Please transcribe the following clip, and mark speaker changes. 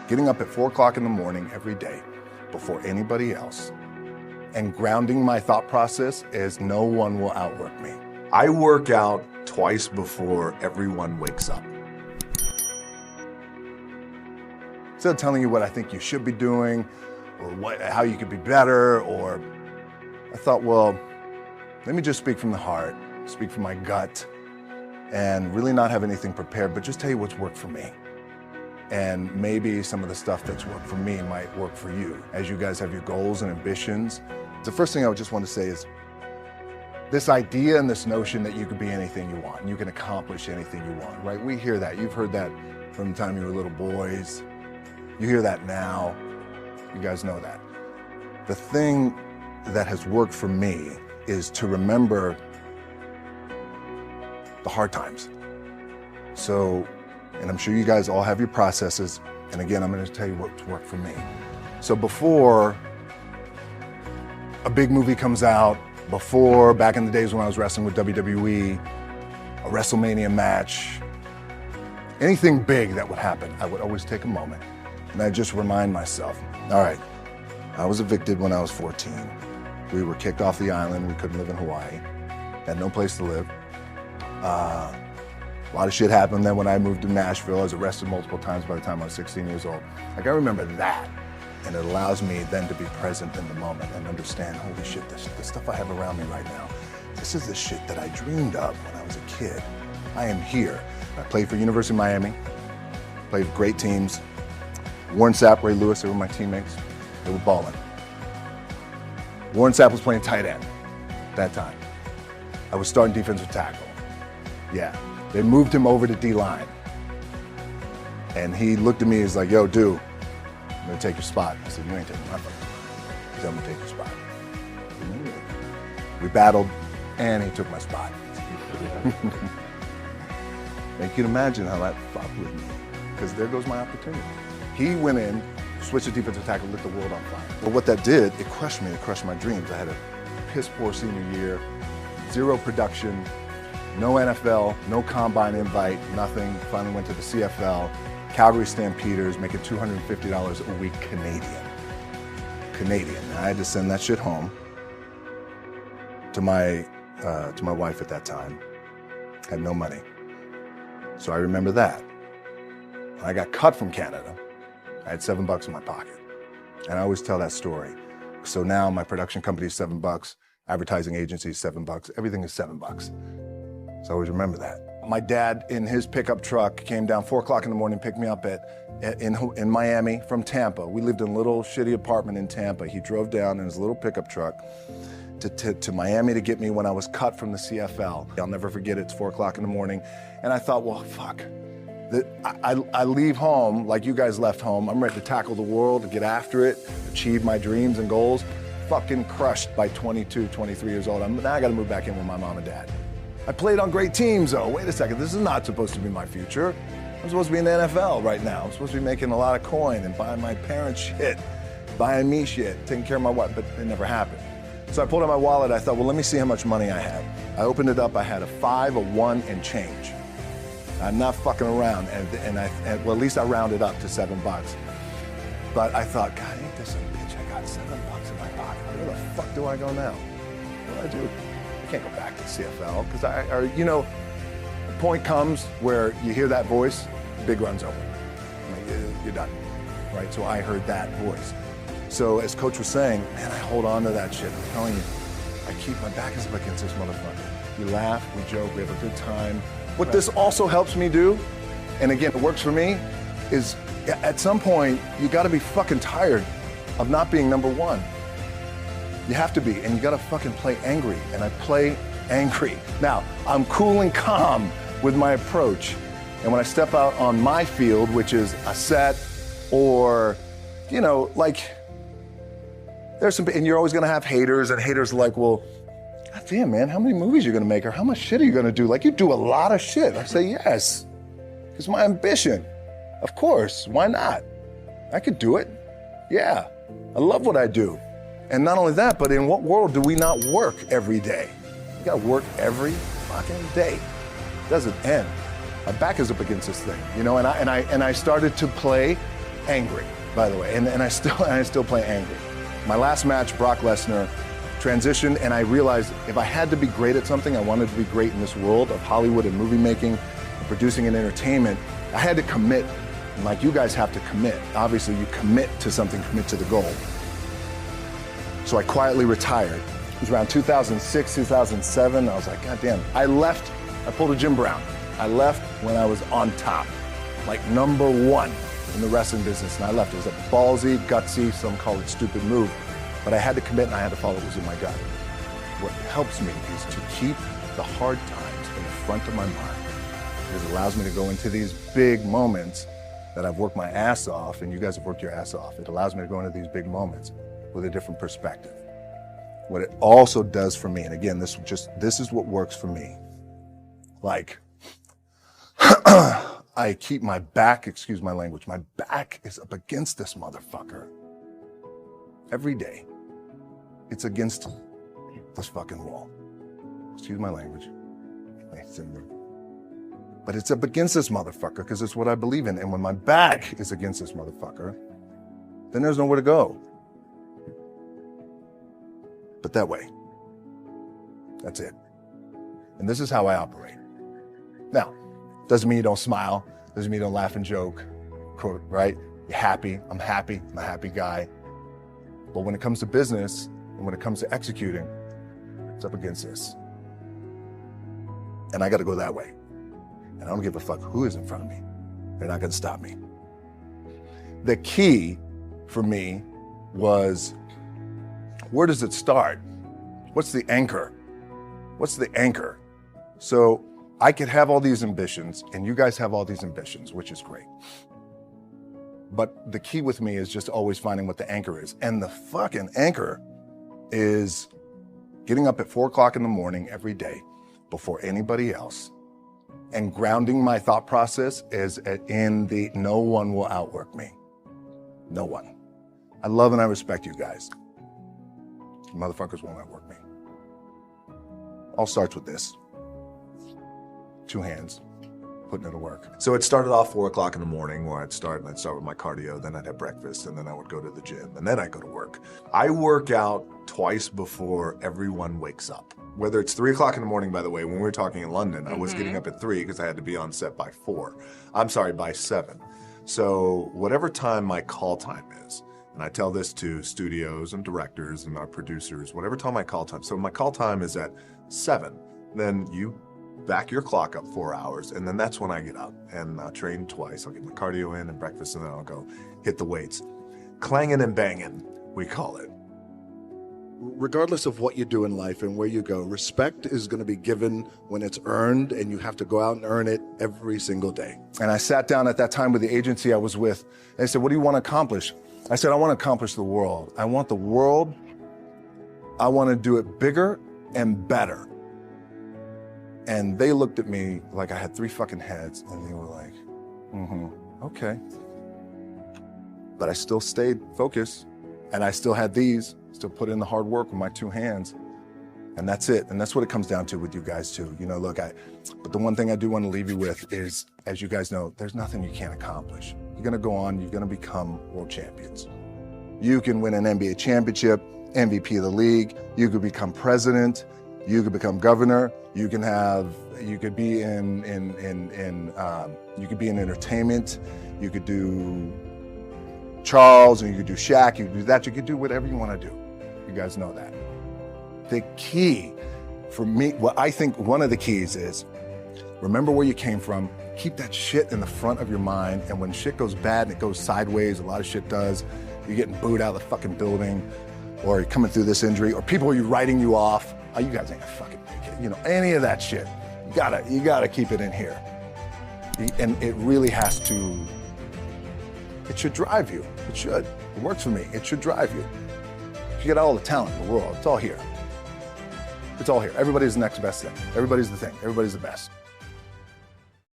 Speaker 1: Getting up at 4 o'clock in the morning every day before anybody else and grounding my thought process is no one will outwork me. I work out twice before everyone wakes up. Instead of telling you what I think you should be doing or how you could be better, or I thought, well, let me just speak from the heart, speak from my gut, and really not have anything prepared, but just tell you what's worked for me. And maybe some of the stuff that's worked for me might work for you as you guys have your goals and ambitions. The first thing I would just want to say is this idea and this notion that you can be anything you want and you can accomplish anything you want, right? We hear that. You've heard that from the time you were little boys. You hear that now. You guys know that. The thing that has worked for me is to remember the hard times. So, and I'm sure you guys all have your processes. And again, I'm going to tell you what's worked for me. So before a big movie comes out, before back in the days when I was wrestling with WWE, a WrestleMania match, anything big that would happen, I would always take a moment and I just remind myself, all right, I was evicted when I was 14. We were kicked off the island. We couldn't live in Hawaii. Had no place to live. A lot of shit happened. Then when I moved to Nashville, I was arrested multiple times by the time I was 16 years old. Like, I remember that. And it allows me then to be present in the moment and understand, holy shit, the stuff I have around me right now, this is the shit that I dreamed of when I was a kid. I am here. I played for University of Miami, played with great teams. Warren Sapp, Ray Lewis, they were my teammates. They were balling. Warren Sapp was playing tight end that time. I was starting defensive tackle. Yeah, they moved him over to D-line. And he looked at me, he's like, yo, dude, I'm gonna take your spot. I said, you ain't taking my spot. He said, I'm gonna take your spot. We battled, and he took my spot. And you can imagine how that fucked with me, because there goes my opportunity. He went in, switched to defensive tackle, lit the world on fire. But what that did, it crushed me, it crushed my dreams. I had a piss poor senior year, zero production, no NFL, no combine invite, nothing. Finally went to the CFL, Calgary Stampeders, making $250 a week Canadian. I had to send that shit home to my wife at that time. Had no money. So I remember that. When I got cut from Canada, I had $7 in my pocket. And I always tell that story. So now my production company is $7, advertising agency is $7, everything is $7. So I always remember that. My dad in his pickup truck came down 4 o'clock in the morning, picked me up in Miami from Tampa. We lived in a little shitty apartment in Tampa. He drove down in his little pickup truck to Miami to get me when I was cut from the CFL. I'll never forget it, it's 4 o'clock in the morning. And I thought, well, fuck. I leave home like you guys left home. I'm ready to tackle the world, to get after it, achieve my dreams and goals. Fucking crushed by 22, 23 years old. Now I gotta move back in with my mom and dad. I played on great teams though. Wait a second, this is not supposed to be my future. I'm supposed to be in the NFL right now. I'm supposed to be making a lot of coin and buying my parents shit, buying me shit, taking care of my wife, but it never happened. So I pulled out my wallet, I thought, well, let me see how much money I have. I opened it up, I had a 5, a 1, and change. I'm not fucking around, well, at least I rounded up to $7. But I thought, God, ain't this a bitch? I got $7 in my pocket. Where the fuck do I go now? What do I do? I can't go back to the CFL, because the point comes where you hear that voice, big run's over. You're done, right? So I heard that voice. So as Coach was saying, man, I hold on to that shit. I'm telling you, I keep my back up against this motherfucker. We laugh, we joke, we have a good time. What this also helps me do, and again, it works for me, is at some point, you gotta be fucking tired of not being number one. You have to be, and you gotta fucking play angry, and I play angry. Now, I'm cool and calm with my approach, and when I step out on my field, which is a set, or, there's some, and you're always gonna have haters, and haters are like, well, God damn, man, how many movies are you gonna make, or how much shit are you gonna do? Like, you do a lot of shit. I say, yes, it's my ambition. Of course, why not? I could do it. Yeah, I love what I do. And not only that, but in what world do we not work every day? You gotta work every fucking day. It doesn't end. My back is up against this thing, and I started to play angry, by the way, and I still play angry. My last match, Brock Lesnar, transitioned, and I realized if I had to be great at something, I wanted to be great in this world of Hollywood and movie making, and producing and entertainment, I had to commit, like you guys have to commit. Obviously, you commit to something, commit to the goal. So I quietly retired. It was around 2006, 2007. I was like, God damn. I pulled a Jim Brown. I left when I was on top, like #1 in the wrestling business, and I left. It was a ballsy, gutsy, some call it stupid move, but I had to commit and I had to follow what was in my gut. What helps me is to keep the hard times in the front of my mind, because it allows me to go into these big moments that I've worked my ass off, and you guys have worked your ass off. It allows me to go into these big moments with a different perspective. What it also does for me, and again, this is what works for me. Like, I keep my back, excuse my language, my back is up against this motherfucker. Every day, it's against this fucking wall. Excuse my language. But it's up against this motherfucker because it's what I believe in. And when my back is against this motherfucker, then there's nowhere to go. But that way. That's it. And this is how I operate. Now, doesn't mean you don't smile, doesn't mean you don't laugh and joke, right? You're happy, I'm a happy guy. But when it comes to business, and when it comes to executing, it's up against this. And I gotta go that way. And I don't give a fuck who is in front of me. They're not gonna stop me. The key for me was, where does it start? What's the anchor? What's the anchor? So I could have all these ambitions, and you guys have all these ambitions, which is great. But the key with me is just always finding what the anchor is. And the fucking anchor is getting up at 4 o'clock in the morning every day before anybody else, and grounding my thought process is in the no one will outwork me. No one. I love and I respect you guys. You motherfuckers won't outwork me. All starts with this. 2 hands, putting it to work.
Speaker 2: So it started off 4 o'clock in the morning where I'd start with my cardio, then I'd have breakfast, and then I would go to the gym, and then I'd go to work. I work out twice before everyone wakes up. Whether it's 3 o'clock in the morning, by the way, when we were talking in London, I was getting up at 3 because I had to be on set by 7. So whatever time my call time is, and I tell this to studios and directors and our producers, whatever time my call time. So my call time is at 7. Then you back your clock up 4 hours, and then that's when I get up and train twice. I'll get my cardio in and breakfast, and then I'll go hit the weights. Clanging and banging, we call it.
Speaker 3: Regardless of what you do in life and where you go, respect is going to be given when it's earned, and you have to go out and earn it every single day.
Speaker 1: And I sat down at that time with the agency I was with, and they said, what do you want to accomplish? I said, I want to accomplish the world. I want the world. I want to do it bigger and better. And they looked at me like I had 3 fucking heads, and they were like, okay. But I still stayed focused, and I still had still put in the hard work with my 2 hands, and that's it. And that's what it comes down to with you guys too. You know, look, but the one thing I do want to leave you with is, as you guys know, there's nothing you can't accomplish. You're gonna go on, you're gonna become world champions. You can win an NBA championship, MVP of the league, you could become president, you could become governor, you could be in entertainment, you could do Charles, and you could do Shaq, you could do that, you could do whatever you want to do. You guys know that. The key for me, what I think one of the keys is, remember where you came from, keep that shit in the front of your mind, and when shit goes bad and it goes sideways, a lot of shit does, you're getting booed out of the fucking building, or you're coming through this injury, or people are writing you off, oh, you guys ain't gonna fucking make it, you know, any of that shit. You gotta keep it in here. And it really has to, it should drive you. It should. It works for me. It should drive you. You get all the talent in the world. It's all here. It's all here. Everybody's the next best thing. Everybody's the thing. Everybody's the best.